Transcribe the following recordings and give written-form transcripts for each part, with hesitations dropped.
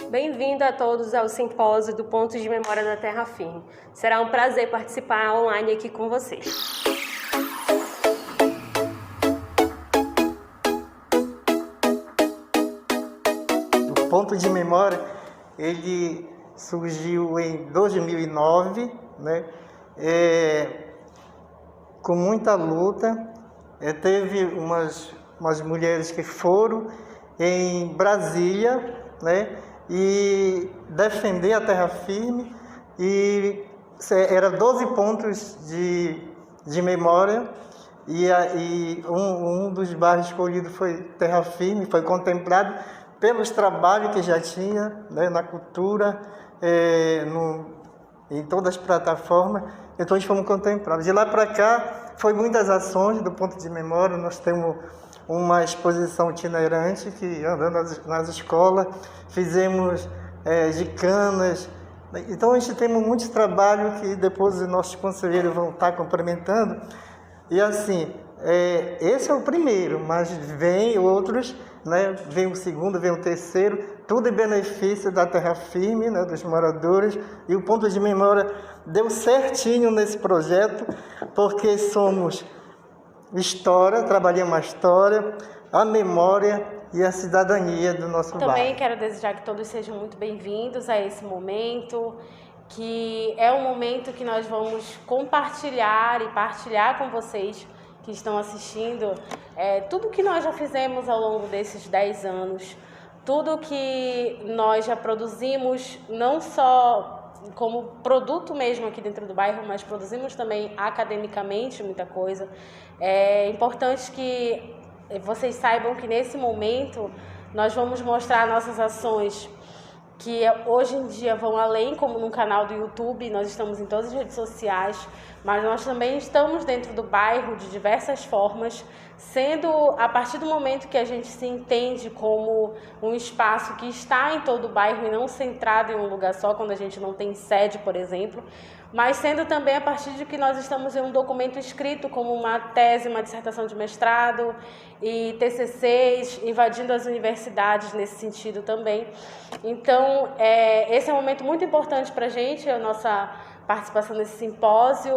Bem-vindo a todos ao simpósio do Ponto de Memória da Terra Firme. Será um prazer participar online aqui com vocês. O Ponto de Memória, ele surgiu em 2009, né? Com muita luta. Teve umas mulheres que foram em Brasília, né? E defender a terra firme, e era 12 pontos de memória, e um dos bairros escolhidos foi terra firme, foi contemplado pelos trabalhos que já tinha, né, na cultura, em todas as plataformas. Então eles fomos contemplados. De lá para cá foi muitas ações do Ponto de Memória. Nós temos uma exposição itinerante que andando nas escolas, fizemos gicanas. Então a gente tem muito trabalho que depois os nossos conselheiros vão estar complementando. E assim, esse é o primeiro, mas vem outros, né? Vem o segundo, vem o terceiro, tudo em benefício da terra firme, né? Dos moradores. E o Ponto de Memória deu certinho nesse projeto, porque somos história, trabalhamos a história, a memória e a cidadania do nosso bairro. Também quero desejar que todos sejam muito bem-vindos a esse momento, que é um momento que nós vamos compartilhar e partilhar com vocês que estão assistindo tudo que nós já fizemos ao longo desses 10 anos, tudo que nós já produzimos, não só como produto mesmo aqui dentro do bairro, mas produzimos também academicamente muita coisa. É importante que vocês saibam que nesse momento nós vamos mostrar nossas ações que hoje em dia vão além, como no canal do YouTube, nós estamos em todas as redes sociais, mas nós também estamos dentro do bairro de diversas formas, sendo a partir do momento que a gente se entende como um espaço que está em todo o bairro e não centrado em um lugar só, quando a gente não tem sede, por exemplo, mas sendo também a partir de que nós estamos em um documento escrito como uma tese, uma dissertação de mestrado e TCCs, invadindo as universidades nesse sentido também. Então, esse é um momento muito importante para a gente, a nossa participação nesse simpósio,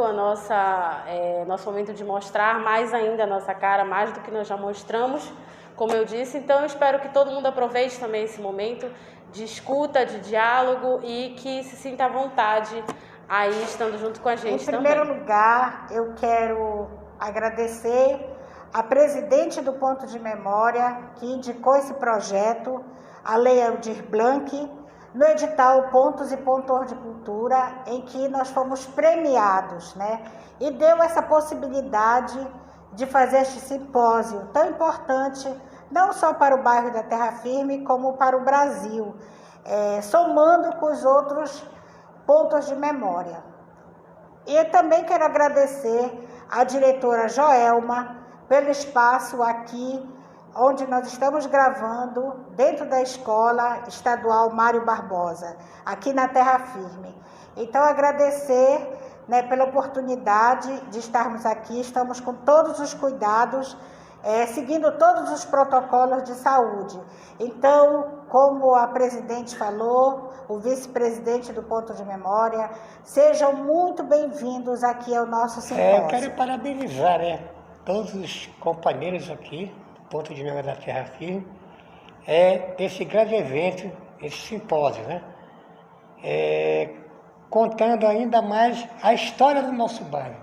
nosso momento de mostrar mais ainda a nossa cara, mais do que nós já mostramos, como eu disse. Então, eu espero que todo mundo aproveite também esse momento de escuta, de diálogo e que se sinta à vontade aí estando junto com a gente também. Em primeiro lugar, eu quero agradecer a presidente do Ponto de Memória, que indicou esse projeto, a Lei Aldir Blanc, no edital Pontos e Pontos de Cultura, em que nós fomos premiados, né? E deu essa possibilidade de fazer este simpósio tão importante, não só para o bairro da Terra Firme, como para o Brasil, somando com os outros pontos de memória. E eu também quero agradecer à diretora Joelma pelo espaço aqui onde nós estamos gravando, dentro da Escola Estadual Mário Barbosa, aqui na Terra Firme. Então, agradecer, né, pela oportunidade de estarmos aqui. Estamos com todos os cuidados, seguindo todos os protocolos de saúde. Então, como a presidente falou, o vice-presidente do Ponto de Memória, sejam muito bem-vindos aqui ao nosso simpósio. Eu quero parabenizar, todos os companheiros aqui do Ponto de Memória da Terra Firme, desse grande evento, esse simpósio, né? Contando ainda mais a história do nosso bairro.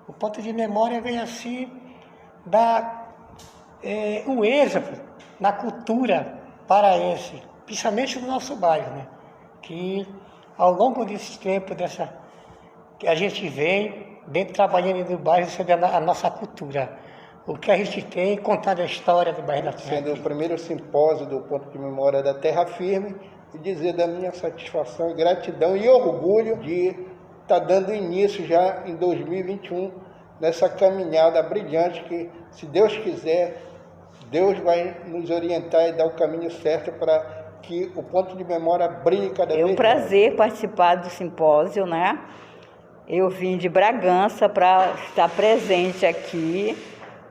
O Ponto de Memória vem assim dar um êxito na cultura paraense, principalmente no nosso bairro, né? Que ao longo desse tempo que a gente vem trabalhando no bairro, sobre a nossa cultura, o que a gente tem, contando a história do bairro da Terra Firme. Sendo o primeiro simpósio do Ponto de Memória da Terra Firme, e dizer da minha satisfação, gratidão e orgulho de estar dando início já em 2021 nessa caminhada brilhante que, se Deus quiser, Deus vai nos orientar e dar o caminho certo para que o Ponto de Memória brilhe cada vez mais. É um prazer participar do simpósio, né? Eu vim de Bragança para estar presente aqui,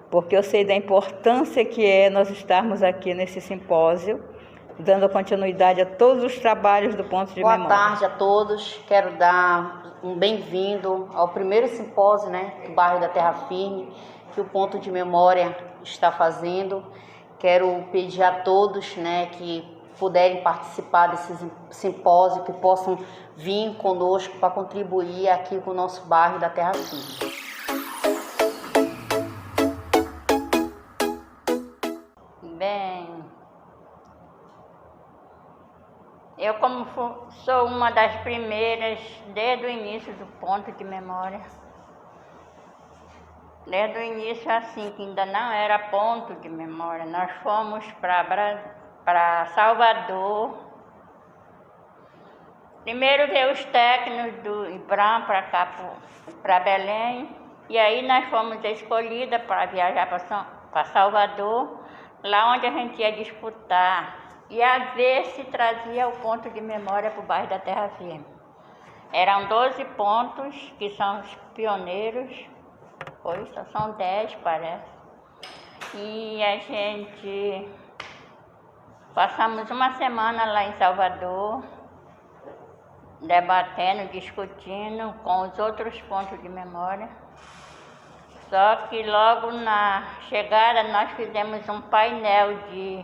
porque eu sei da importância que é nós estarmos aqui nesse simpósio, dando continuidade a todos os trabalhos do ponto de memória. Boa tarde a todos. Quero dar um bem-vindo ao primeiro simpósio, do bairro da Terra Firme, que o ponto de memória está fazendo. Quero pedir a todos, que puderem participar desse simpósio, que possam vir conosco para contribuir aqui com o nosso bairro da Terra Firme. Bem, eu como sou uma das primeiras desde o início do ponto de memória, desde o início assim, que ainda não era ponto de memória, nós fomos para Salvador. Primeiro veio os técnicos do IBRAM para cá, para Belém, e aí nós fomos escolhidas para viajar para Salvador, lá onde a gente ia disputar e a ver se trazia o ponto de memória para o bairro da Terra Firme. Eram 12 pontos, que são os pioneiros, hoje só são 10, parece. E a gente passamos uma semana lá em Salvador, debatendo, discutindo com os outros pontos de memória. Só que logo na chegada nós fizemos um painel de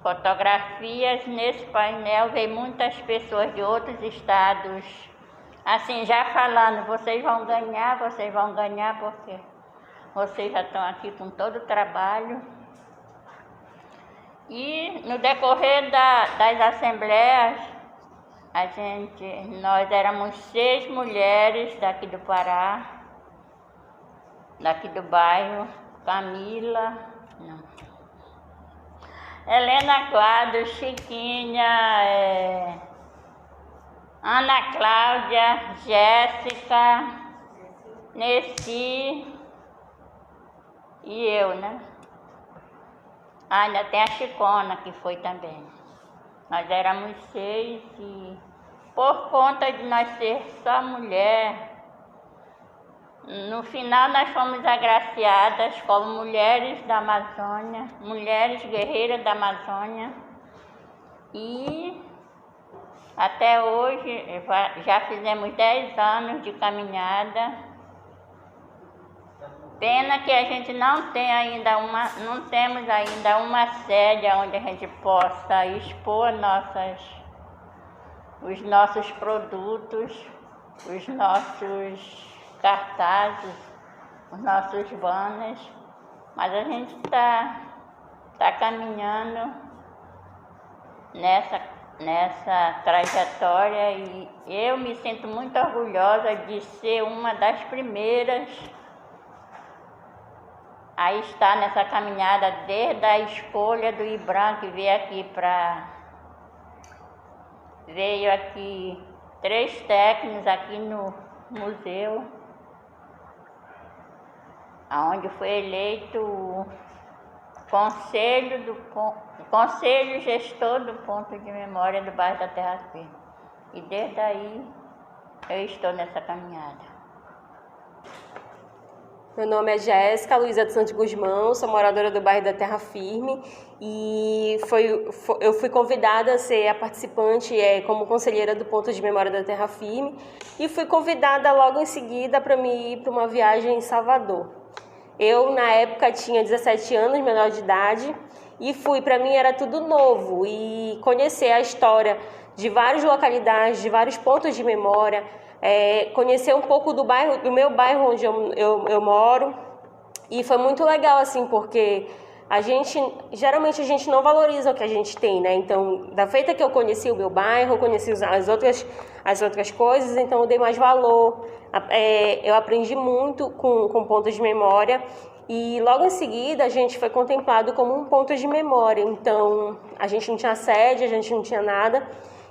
fotografias. Nesse painel veio muitas pessoas de outros estados, assim, já falando, vocês vão ganhar porque vocês já estão aqui com todo o trabalho. E no decorrer das assembleias, nós éramos 6 mulheres daqui do Pará, daqui do bairro, Camila, Helena Quadros, Chiquinha, Ana Cláudia, Jéssica, Nessi e eu, ainda tem a Chicona, que foi também. Nós éramos 6 e por conta de nós ser só mulher, no final nós fomos agraciadas como mulheres da Amazônia, mulheres guerreiras da Amazônia, e até hoje já fizemos 10 anos de caminhada. Pena que a gente não temos ainda uma sede onde a gente possa expor os nossos produtos, os nossos cartazes, os nossos banners, mas a gente está caminhando nessa trajetória e eu me sinto muito orgulhosa de ser uma das primeiras a estar nessa caminhada desde a escolha do IBRAM, que veio aqui 3 técnicos aqui no museu, onde foi eleito o conselho gestor do ponto de memória do bairro da Terra Firme. E desde aí eu estou nessa caminhada. Meu nome é Jéssica Luísa dos Santos Guzmão, sou moradora do bairro da Terra Firme e eu fui convidada a ser a participante como conselheira do ponto de memória da Terra Firme e fui convidada logo em seguida para me ir para uma viagem em Salvador. Eu, na época, tinha 17 anos, menor de idade, e para mim era tudo novo, e conhecer a história de várias localidades, de vários pontos de memória, conhecer um pouco do meu bairro onde eu moro, e foi muito legal, assim, porque geralmente a gente não valoriza o que a gente tem, Então, da feita que eu conheci o meu bairro, eu conheci as outras coisas, então eu dei mais valor. Eu aprendi muito com pontos de memória e logo em seguida a gente foi contemplado como um ponto de memória. Então a gente não tinha sede, a gente não tinha nada.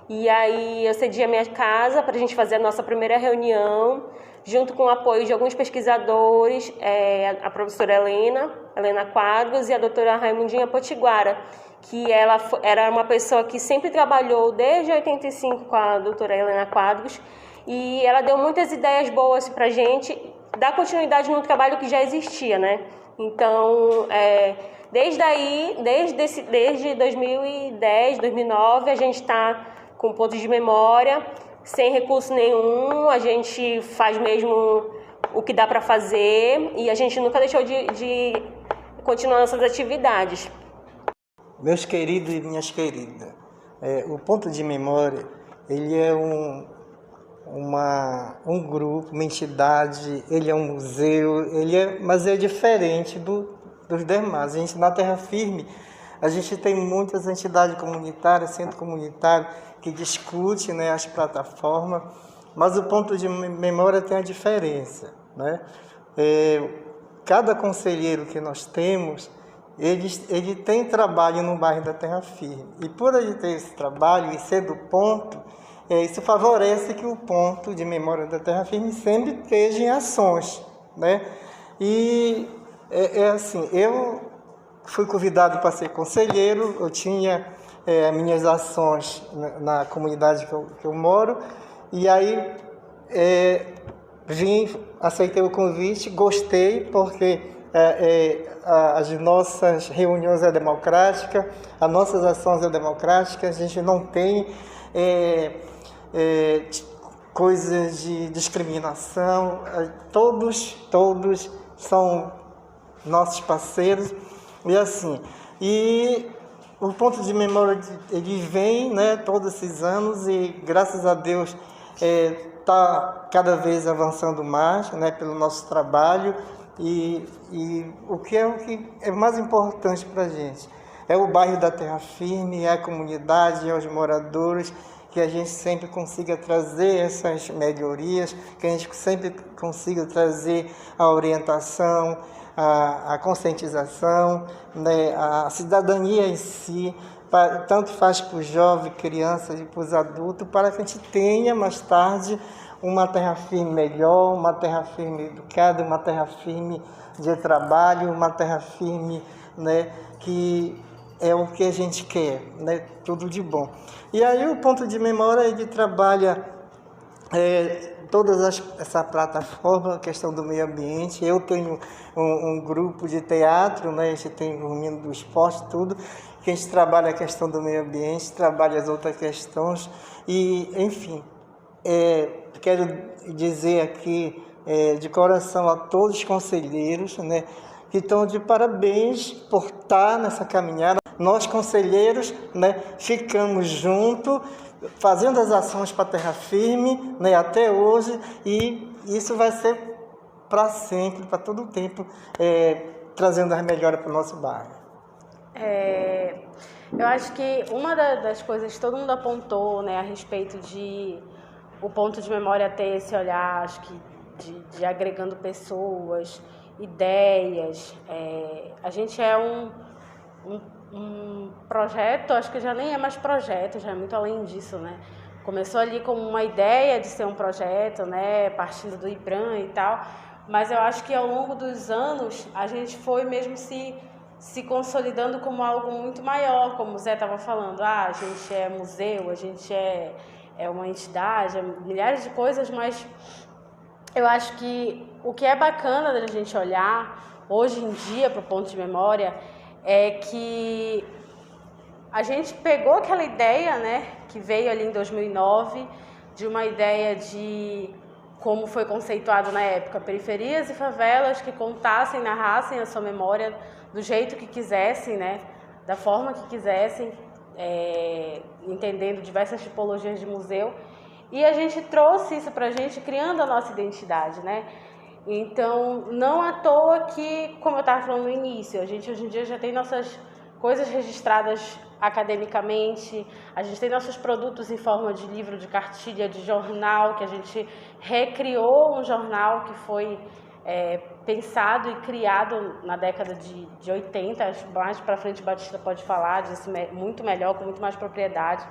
E aí eu cedi a minha casa para a gente fazer a nossa primeira reunião, junto com o apoio de alguns pesquisadores, a professora Helena Quadros e a doutora Raimundinha Potiguara, que ela era uma pessoa que sempre trabalhou desde 85 com a doutora Helena Quadros, e ela deu muitas ideias boas para a gente dar continuidade no trabalho que já existia, Então, Desde 2010, 2009, a gente está com pontos de memória, sem recurso nenhum, a gente faz mesmo o que dá para fazer e a gente nunca deixou de continuar nossas atividades. Meus queridos e minhas queridas, o ponto de memória, ele é um grupo, uma entidade, ele é um museu, mas é diferente dos demais. A gente, na Terra Firme, a gente tem muitas entidades comunitárias, centro comunitário, que discute, né, as plataformas, mas o ponto de memória tem a diferença, né? Cada conselheiro que nós temos, ele tem trabalho no bairro da Terra Firme, e por ele ter esse trabalho e ser do ponto, isso favorece que o ponto de memória da Terra Firme sempre esteja em ações, né? E assim, eu fui convidado para ser conselheiro, eu tinha minhas ações na comunidade que eu moro, e aí aceitei o convite, gostei, porque as nossas reuniões são democráticas, as nossas ações são democráticas, a gente não tem coisas de discriminação, todos são nossos parceiros, e assim, o ponto de memória, ele vem, né, todos esses anos, e graças a Deus está cada vez avançando mais, né, pelo nosso trabalho, e o que é mais importante para a gente é o bairro da Terra Firme, é a comunidade, é os moradores, que a gente sempre consiga trazer essas melhorias, que a gente sempre consiga trazer a orientação, a conscientização, né, a cidadania em si, tanto faz para os jovens, crianças e para os adultos, para que a gente tenha mais tarde uma Terra Firme melhor, uma Terra Firme educada, uma Terra Firme de trabalho, uma Terra Firme, né, que é o que a gente quer, né, tudo de bom. E aí o ponto de memória, ele trabalha essa plataforma, a questão do meio ambiente. Eu tenho um grupo de teatro, né, a gente tem o Menino do Esporte, tudo, que a gente trabalha a questão do meio ambiente, trabalha as outras questões, e, enfim, quero dizer aqui de coração a todos os conselheiros, né, que estão de parabéns por estar nessa caminhada. Nós, conselheiros, né, ficamos juntos, fazendo as ações para a Terra Firme, né, até hoje, e isso vai ser para sempre, para todo o tempo, trazendo as melhoras para o nosso bairro. Eu acho que uma das coisas que todo mundo apontou, né, a respeito de o ponto de memória ter esse olhar, acho que de agregando pessoas, ideias. A gente é um projeto, acho que já nem é mais projeto, já é muito além disso, né? Começou ali como uma ideia de ser um projeto, né, partindo do IBRAM e tal, mas eu acho que ao longo dos anos a gente foi mesmo se consolidando como algo muito maior, como o Zé estava falando, a gente é museu, a gente é uma entidade, milhares de coisas, mas eu acho que o que é bacana da gente olhar hoje em dia para o ponto de memória é que a gente pegou aquela ideia, né, que veio ali em 2009, de uma ideia de como foi conceituado na época, periferias e favelas que contassem, narrassem a sua memória do jeito que quisessem, né, da forma que quisessem, entendendo diversas tipologias de museu. E a gente trouxe isso para a gente, criando a nossa identidade, né? Então, não à toa que, como eu estava falando no início, a gente hoje em dia já tem nossas coisas registradas academicamente, a gente tem nossos produtos em forma de livro, de cartilha, de jornal, que a gente recriou um jornal que foi pensado e criado na década de 80, acho que mais para frente Batista pode falar disso muito melhor, com muito mais propriedade.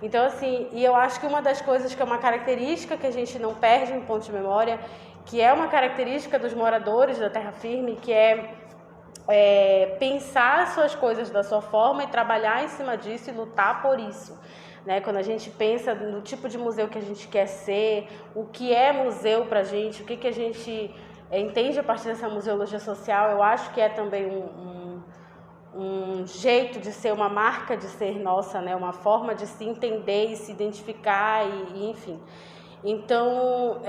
Então, assim, e eu acho que uma das coisas que é uma característica que a gente não perde no ponto de memória, que é uma característica dos moradores da Terra Firme, que é pensar suas coisas da sua forma e trabalhar em cima disso e lutar por isso, né? Quando a gente pensa no tipo de museu que a gente quer ser, o que é museu para a gente, o que a gente entende a partir dessa museologia social, eu acho que é também um jeito de ser, uma marca de ser nossa, né? Uma forma de se entender e se identificar e enfim. Então,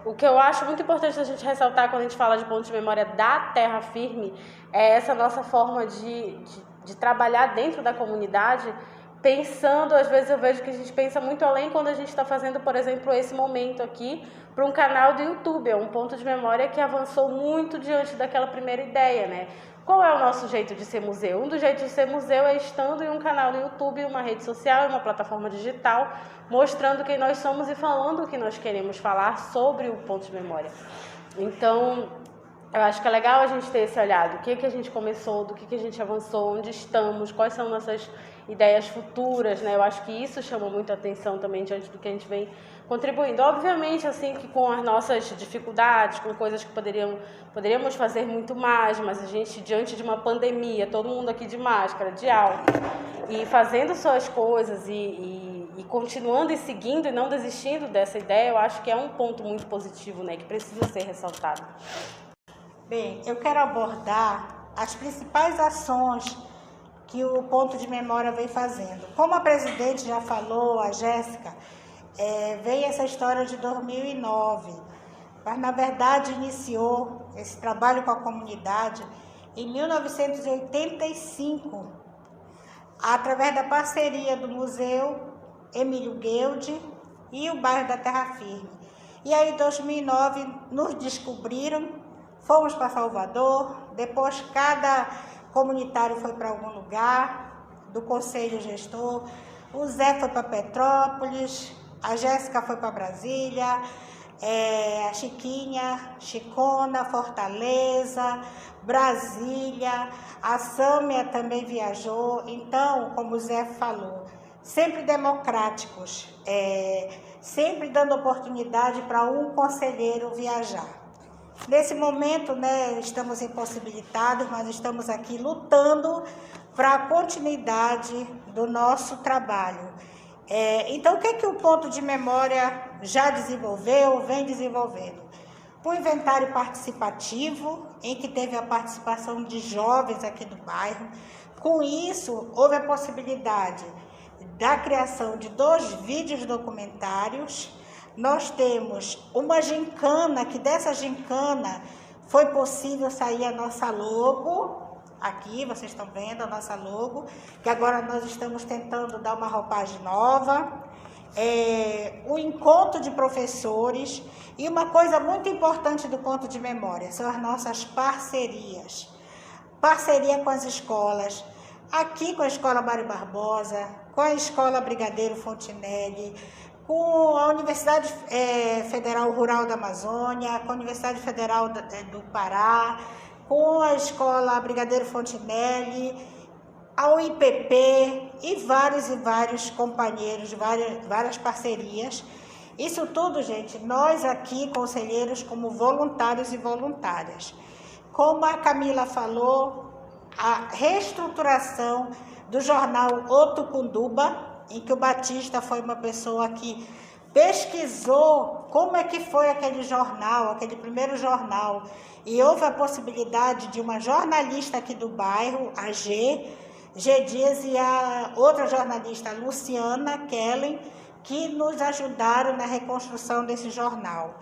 o que eu acho muito importante a gente ressaltar quando a gente fala de ponto de memória da Terra Firme é essa nossa forma de trabalhar dentro da comunidade, pensando, às vezes eu vejo que a gente pensa muito além quando a gente está fazendo, por exemplo, esse momento aqui para um canal do YouTube. É um ponto de memória que avançou muito diante daquela primeira ideia, né? Qual é o nosso jeito de ser museu? Um dos jeitos de ser museu é estando em um canal no YouTube, uma rede social, uma plataforma digital, mostrando quem nós somos e falando o que nós queremos falar sobre o ponto de memória. Então, eu acho que é legal a gente ter esse olhar do que a gente começou, do que a gente avançou, onde estamos, quais são nossas ideias futuras, né? Eu acho que isso chama muito a atenção também diante do que a gente vem contribuindo. Obviamente, assim, que com as nossas dificuldades, com coisas que poderíamos fazer muito mais, mas a gente, diante de uma pandemia, todo mundo aqui de máscara, de álcool, e fazendo suas coisas e continuando e seguindo e não desistindo dessa ideia, eu acho que é um ponto muito positivo, né? Que precisa ser ressaltado. Bem, eu quero abordar as principais ações que o ponto de memória vem fazendo. Como a presidente já falou, a Jéssica, veio essa história de 2009, mas na verdade iniciou esse trabalho com a comunidade em 1985, através da parceria do Museu Emílio Gueldi e o bairro da Terra Firme. E aí em 2009 nos descobriram, fomos para Salvador, depois cada comunitário foi para algum lugar, do conselho gestor, o Zé foi para Petrópolis, a Jéssica foi para Brasília, a Chiquinha, Chicona, Fortaleza, Brasília, a Sâmia também viajou. Então, como o Zé falou, sempre democráticos, sempre dando oportunidade para um conselheiro viajar. Nesse momento, né, estamos impossibilitados, mas estamos aqui lutando para a continuidade do nosso trabalho. Então, o que o ponto de memória já desenvolveu, vem desenvolvendo? Um inventário participativo, em que teve a participação de jovens aqui do bairro. Com isso, houve a possibilidade da criação de 2 vídeos documentários. Nós temos uma gincana, que dessa gincana foi possível sair a nossa logo. Aqui vocês estão vendo a nossa logo, que agora nós estamos tentando dar uma roupagem nova. O encontro de professores. E uma coisa muito importante do ponto de memória são as nossas parcerias. Parceria com as escolas. Aqui com a Escola Mário Barbosa, com a Escola Brigadeiro Fontinelli, com a Universidade Federal Rural da Amazônia, com a Universidade Federal do Pará, com a Escola Brigadeiro Fontinelli, a UIPP e vários companheiros, várias parcerias. Isso tudo, gente, nós aqui, conselheiros, como voluntários e voluntárias. Como a Camila falou, a reestruturação do jornal O Tucunduba, em que o Batista foi uma pessoa que pesquisou como é que foi aquele jornal, aquele primeiro jornal, e houve a possibilidade de uma jornalista aqui do bairro, a G Dias, e a outra jornalista, a Luciana Kellen, que nos ajudaram na reconstrução desse jornal.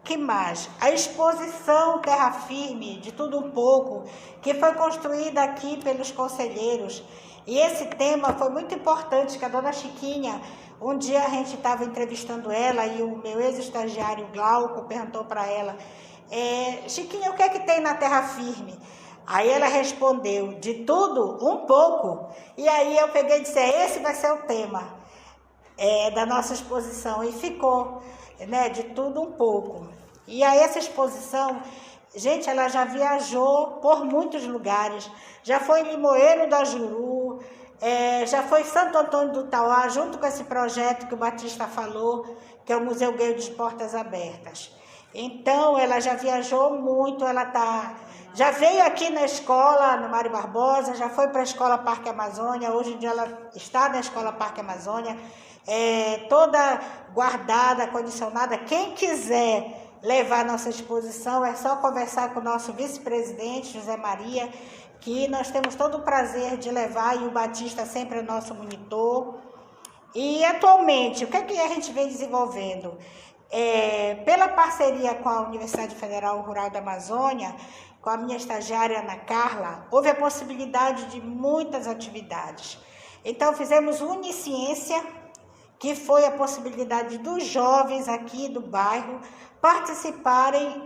Que mais? A exposição Terra Firme, de tudo um pouco, que foi construída aqui pelos conselheiros. E esse tema foi muito importante, que a dona Chiquinha, um dia a gente estava entrevistando ela e o meu ex-estagiário Glauco perguntou para ela, Chiquinha, o que é que tem na Terra Firme? Aí ela respondeu, de tudo, um pouco. E aí eu peguei e disse, esse vai ser o tema da nossa exposição. E ficou, né, de tudo um pouco. E aí essa exposição, gente, ela já viajou por muitos lugares. Já foi em Limoeiro da Juru, já foi em Santo Antônio do Tauá, junto com esse projeto que o Batista falou, que é o Museu Gay de Portas Abertas. Então, ela já viajou muito, já veio aqui na escola, no Mário Barbosa, já foi para a Escola Parque Amazônia, hoje em dia ela está na Escola Parque Amazônia, toda guardada, condicionada. Quem quiser levar nossa exposição, é só conversar com o nosso vice-presidente, José Maria, que nós temos todo o prazer de levar, e o Batista sempre é nosso monitor. E atualmente, o que é que a gente vem desenvolvendo? Pela parceria com a Universidade Federal Rural da Amazônia, com a minha estagiária Ana Carla, houve a possibilidade de muitas atividades. Então fizemos Unisciência, que foi a possibilidade dos jovens aqui do bairro participarem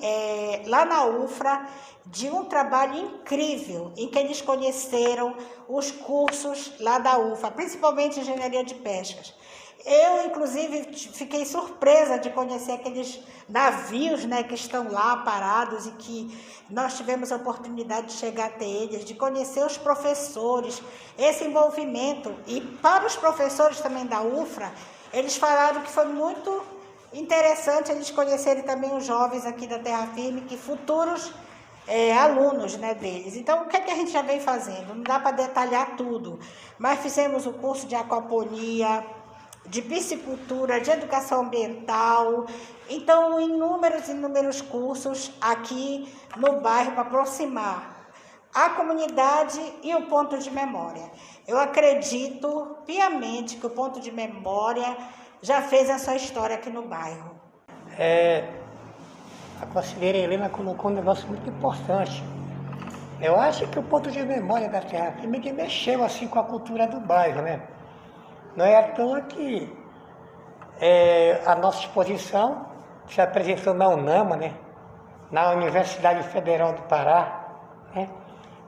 lá na UFRA de um trabalho incrível, em que eles conheceram os cursos lá da UFRA, principalmente Engenharia de Pescas. Eu, inclusive, fiquei surpresa de conhecer aqueles navios, né, que estão lá parados e que nós tivemos a oportunidade de chegar até eles, de conhecer os professores, esse envolvimento. E para os professores também da UFRA, eles falaram que foi muito interessante eles conhecerem também os jovens aqui da Terra Firme, que futuros alunos, né, deles. Então, o que é que a gente já vem fazendo? Não dá para detalhar tudo, mas fizemos o curso de aquaponia, de piscicultura, de educação ambiental. Então, inúmeros cursos aqui no bairro para aproximar a comunidade e o ponto de memória. Eu acredito piamente que o ponto de memória já fez a sua história aqui no bairro. A conselheira Helena colocou um negócio muito importante. Eu acho que o ponto de memória da Terra Firme mexeu assim com a cultura do bairro, né? Não é à toa que a nossa exposição se apresentou na UNAMA, né? Na Universidade Federal do Pará, né?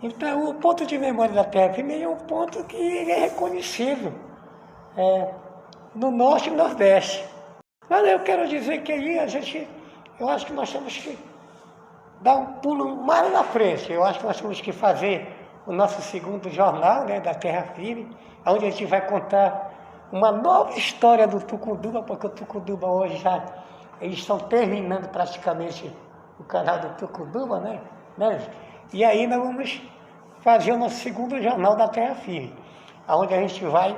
Então, o ponto de memória da Terra Firme é um ponto que ele é reconhecido no Norte e Nordeste. Mas eu quero dizer que aí eu acho que nós temos que dar um pulo mais na frente. Eu acho que nós temos que fazer o nosso segundo jornal, né, da Terra Firme, onde a gente vai contar uma nova história do Tucunduba, porque o Tucunduba hoje eles estão terminando praticamente o canal do Tucunduba, né? E aí nós vamos fazer o nosso segundo jornal da Terra Firme, onde a gente vai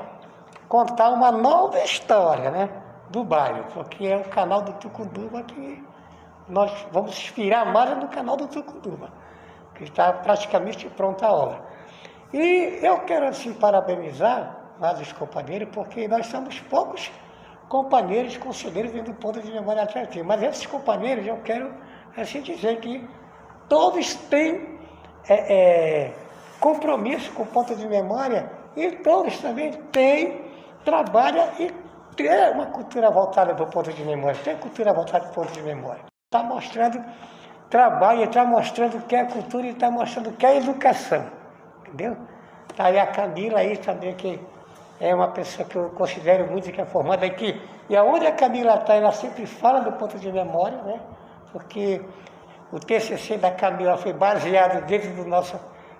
contar uma nova história, né, do bairro, porque é o canal do Tucunduba que nós vamos inspirar mais no canal do Tucunduba, que está praticamente pronta a obra. E eu quero assim parabenizar mais os companheiros, porque nós somos poucos companheiros, conselheiros dentro do ponto de memória atrativa. Mas esses companheiros, eu quero assim dizer que todos têm compromisso com o ponto de memória e todos também trabalham e têm uma cultura voltada para o ponto de memória, tem cultura voltada para o ponto de memória. Está mostrando trabalho, está mostrando o que é cultura e está mostrando o que é educação, entendeu? Está aí a Camila aí também, que é uma pessoa que eu considero muito, que é formada aqui. E aonde a Camila está, ela sempre fala do ponto de memória, né? Porque o TCC da Camila foi baseado dentro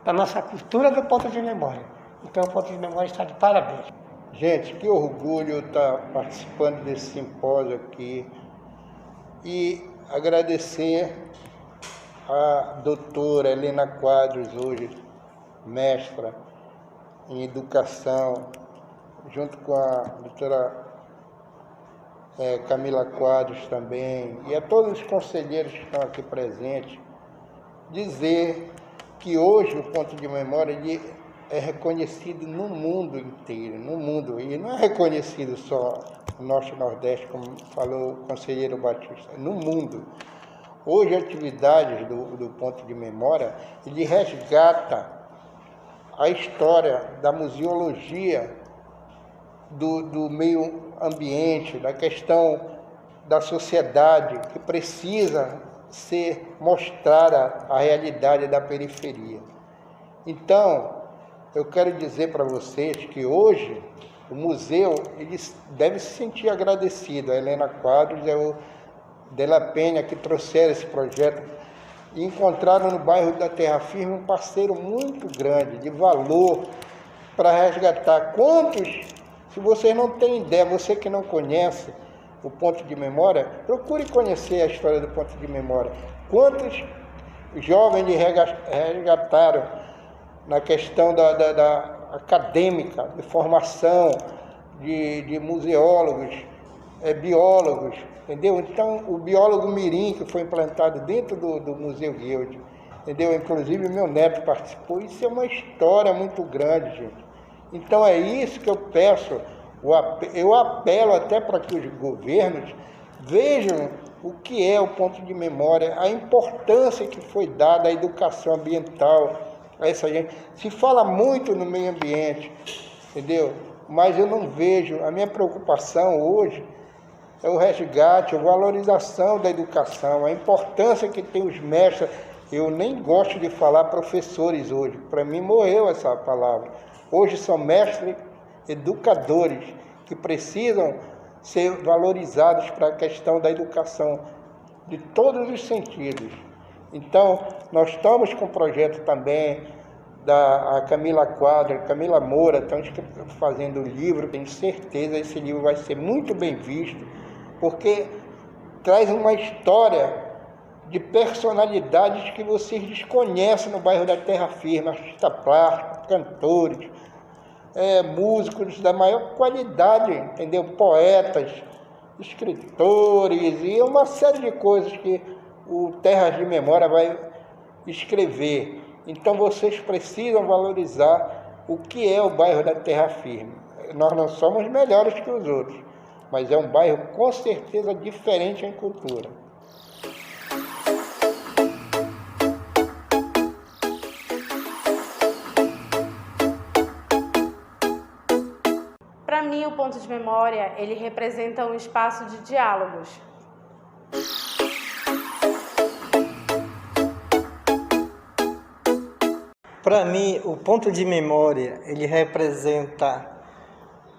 da nossa cultura do ponto de memória. Então o ponto de memória está de parabéns. Gente, que orgulho estar participando desse simpósio aqui. E agradecer a doutora Helena Quadros, hoje mestra em educação, junto com a doutora Camila Quadros também, e a todos os conselheiros que estão aqui presentes, dizer que hoje o ponto de memória ele é reconhecido no mundo inteiro, no mundo, e não é reconhecido só no Norte e Nordeste, como falou o conselheiro Batista, no mundo. Hoje, atividades do ponto de memória, ele resgata a história da museologia, do meio ambiente, da questão da sociedade, que precisa ser mostrada a realidade da periferia. Então, eu quero dizer para vocês que hoje o museu ele deve se sentir agradecido. A Helena Quadros e o Della Penha, que trouxeram esse projeto e encontraram no bairro da Terra Firme um parceiro muito grande, de valor, para resgatar. Quantos, se vocês não têm ideia, você que não conhece o ponto de memória, procure conhecer a história do ponto de memória. Quantos jovens resgataram na questão da acadêmica, de formação, de museólogos, biólogos, entendeu? Então, o biólogo mirim, que foi implantado dentro do Museu Guild, entendeu? Inclusive, meu neto participou. Isso é uma história muito grande, gente. Então, é isso que eu peço. Eu apelo até para que os governos vejam o que é o ponto de memória, a importância que foi dada à educação ambiental a essa gente. Se fala muito no meio ambiente, entendeu? Mas eu não vejo. A minha preocupação hoje é o resgate, a valorização da educação, a importância que tem os mestres. Eu nem gosto de falar professores hoje. Para mim morreu essa palavra. Hoje são mestres educadores que precisam ser valorizados para a questão da educação de todos os sentidos. Então, nós estamos com um projeto também da Camila Quadros, Camila Moura, estamos fazendo um livro, tenho certeza que esse livro vai ser muito bem visto, porque traz uma história de personalidades que vocês desconhecem no bairro da Terra Firme, artistas plásticos, cantores, músicos da maior qualidade, entendeu? Poetas, escritores e uma série de coisas que o Terras de Memória vai escrever. Então vocês precisam valorizar o que é o bairro da Terra Firme. Nós não somos melhores que os outros, mas é um bairro com certeza diferente em cultura. Para mim, o ponto de memória, ele representa um espaço de diálogos. Para mim, o ponto de memória, ele representa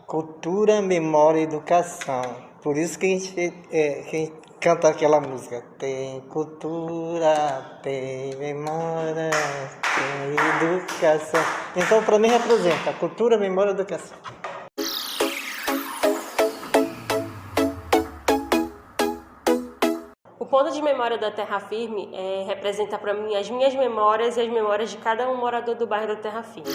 cultura, memória e educação. Por isso que a gente canta aquela música. Tem cultura, tem memória, tem educação. Então, para mim, representa cultura, memória e educação. O ponto de memória da Terra Firme representa para mim as minhas memórias e as memórias de cada um morador do bairro da Terra Firme.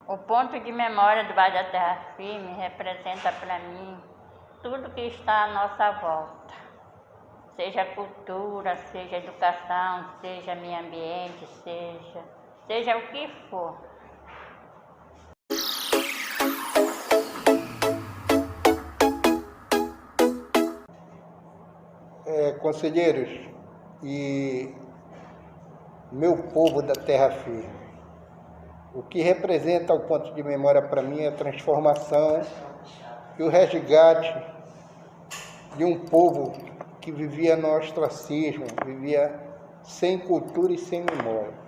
O ponto de memória do bairro da Terra Firme representa para mim tudo que está à nossa volta. Seja cultura, seja educação, seja meio ambiente, seja o que for. Conselheiros e meu povo da Terra Firme, o que representa o ponto de memória para mim é a transformação e o resgate de um povo que vivia no ostracismo, vivia sem cultura e sem memória.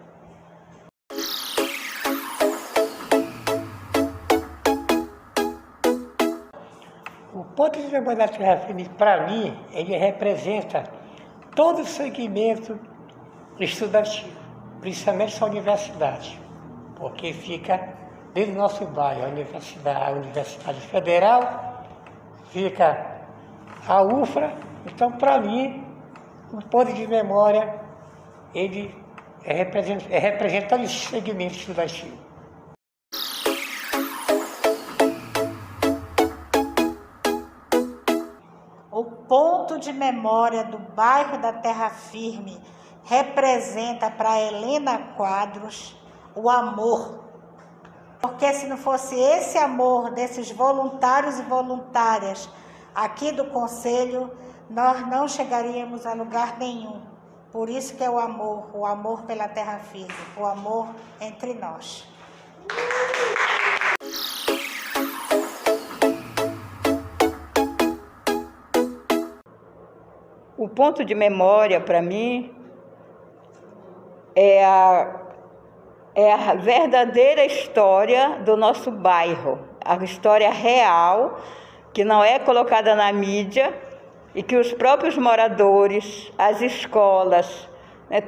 O ponto de memória da Terra Firme, para mim, ele representa todo o segmento estudantil, principalmente a universidade, porque fica dentro do nosso bairro, a Universidade Federal, fica a UFRA. Então, para mim, o ponto de memória, ele representa todo esse segmento estudantil. O ponto de memória do bairro da Terra Firme representa para Helena Quadros o amor. Porque se não fosse esse amor desses voluntários e voluntárias aqui do Conselho, nós não chegaríamos a lugar nenhum. Por isso que é o amor pela Terra Firme, o amor entre nós. O ponto de memória, para mim, é a verdadeira história do nosso bairro, a história real, que não é colocada na mídia e que os próprios moradores, as escolas,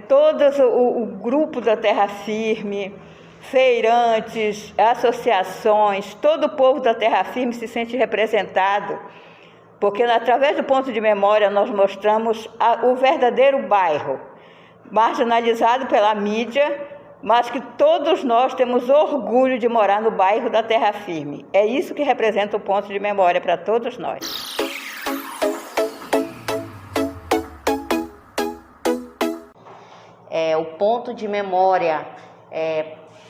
todo o grupo da Terra Firme, feirantes, associações, todo o povo da Terra Firme se sente representado, porque através do ponto de memória nós mostramos o verdadeiro bairro, marginalizado pela mídia, mas que todos nós temos orgulho de morar no bairro da Terra Firme. É isso que representa o ponto de memória para todos nós. O ponto de memória,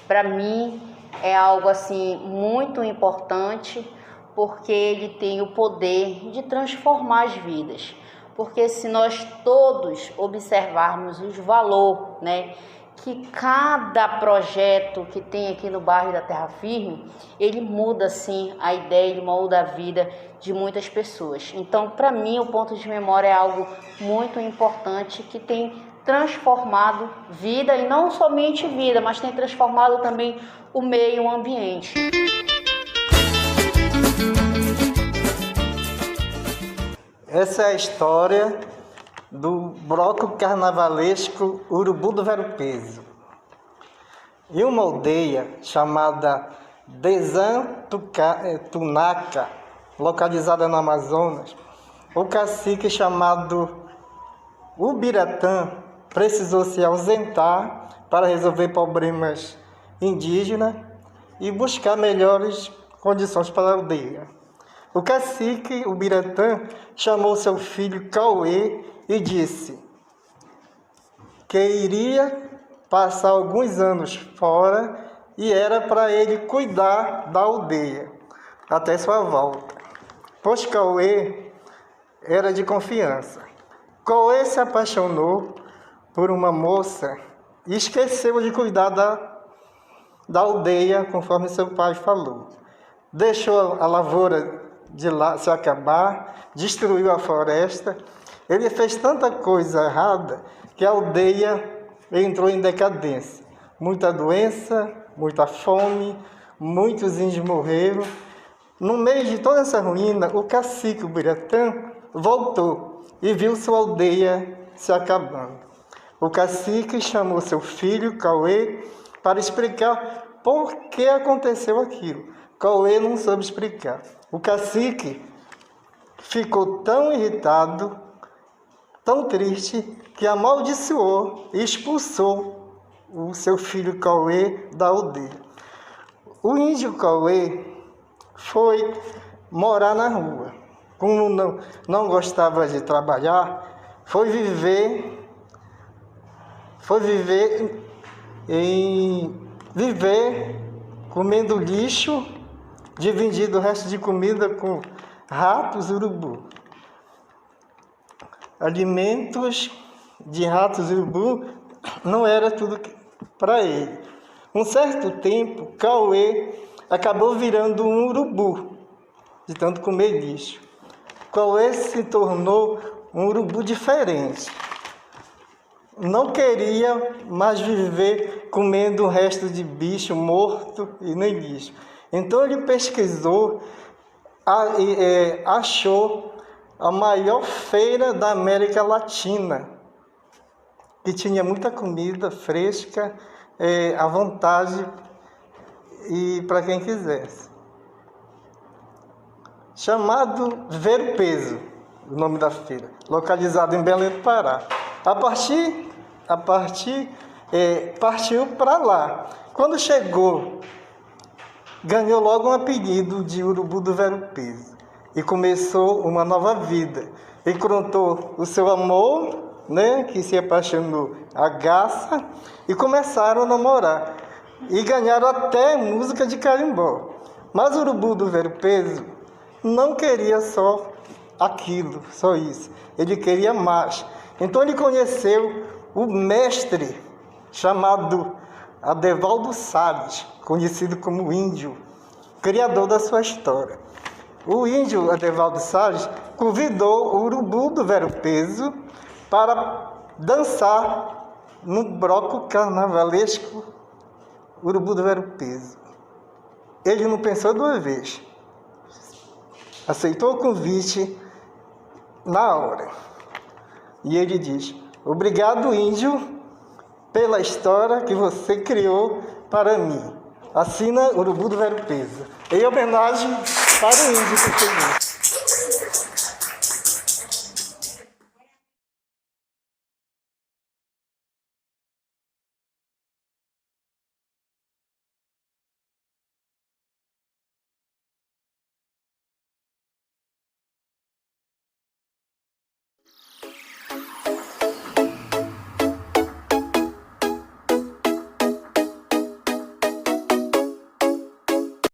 para mim, é algo assim muito importante, porque ele tem o poder de transformar as vidas. Porque se nós todos observarmos o valor, né, que cada projeto que tem aqui no bairro da Terra Firme, ele muda assim a ideia, ele muda a vida de muitas pessoas. Então, para mim, o ponto de memória é algo muito importante que tem transformado vida, e não somente vida, mas tem transformado também o meio ambiente. Essa é a história do bloco carnavalesco Urubu do Vero Peso. Em uma aldeia chamada Desantunaca, localizada no Amazonas, o cacique chamado Ubiratã precisou se ausentar para resolver problemas indígenas e buscar melhores condições para a aldeia. O cacique Ubiratã chamou seu filho Cauê e disse que iria passar alguns anos fora e era para ele cuidar da aldeia até sua volta, pois Cauê era de confiança. Cauê se apaixonou por uma moça e esqueceu de cuidar da aldeia, conforme seu pai falou. Deixou a lavoura de lá se acabar, destruiu a floresta. Ele fez tanta coisa errada que a aldeia entrou em decadência. Muita doença, muita fome, muitos índios morreram. No meio de toda essa ruína, o cacique Ubiratã voltou e viu sua aldeia se acabando. O cacique chamou seu filho, Cauê, para explicar por que aconteceu aquilo. Cauê não soube explicar. O cacique ficou tão irritado, tão triste, que amaldiçoou e expulsou o seu filho Cauê da aldeia. O índio Cauê foi morar na rua. Como não gostava de trabalhar, foi viver comendo lixo, dividindo o resto de comida com ratos e urubu. Alimentos de ratos e urubu não era tudo para ele. Um certo tempo, Cauê acabou virando um urubu, de tanto comer lixo. Cauê se tornou um urubu diferente. Não queria mais viver comendo o resto de bicho morto e nem lixo. Então ele pesquisou, achou a maior feira da América Latina, que tinha muita comida fresca, à vontade e para quem quisesse. Chamado Vero Peso, o nome da feira, localizado em Belém do Pará. Partiu para lá. Quando chegou, ganhou logo um apelido de Urubu do Vero Peso e começou uma nova vida. Encontrou o seu amor, né, que se apaixonou, a Gaça, e começaram a namorar. E ganharam até música de carimbó. Mas o Urubu do Vero Peso não queria só aquilo, só isso. Ele queria mais. Então ele conheceu o mestre chamado Adevaldo Salles, conhecido como Índio, criador da sua história. O índio Adevaldo Salles convidou o Urubu do Vero Peso para dançar no bloco carnavalesco Urubu do Vero Peso. Ele não pensou duas vezes. Aceitou o convite na hora. E ele diz: obrigado, índio, pela história que você criou para mim. Assina Urubu do Vero Peso. Em homenagem para o índio que fez isso.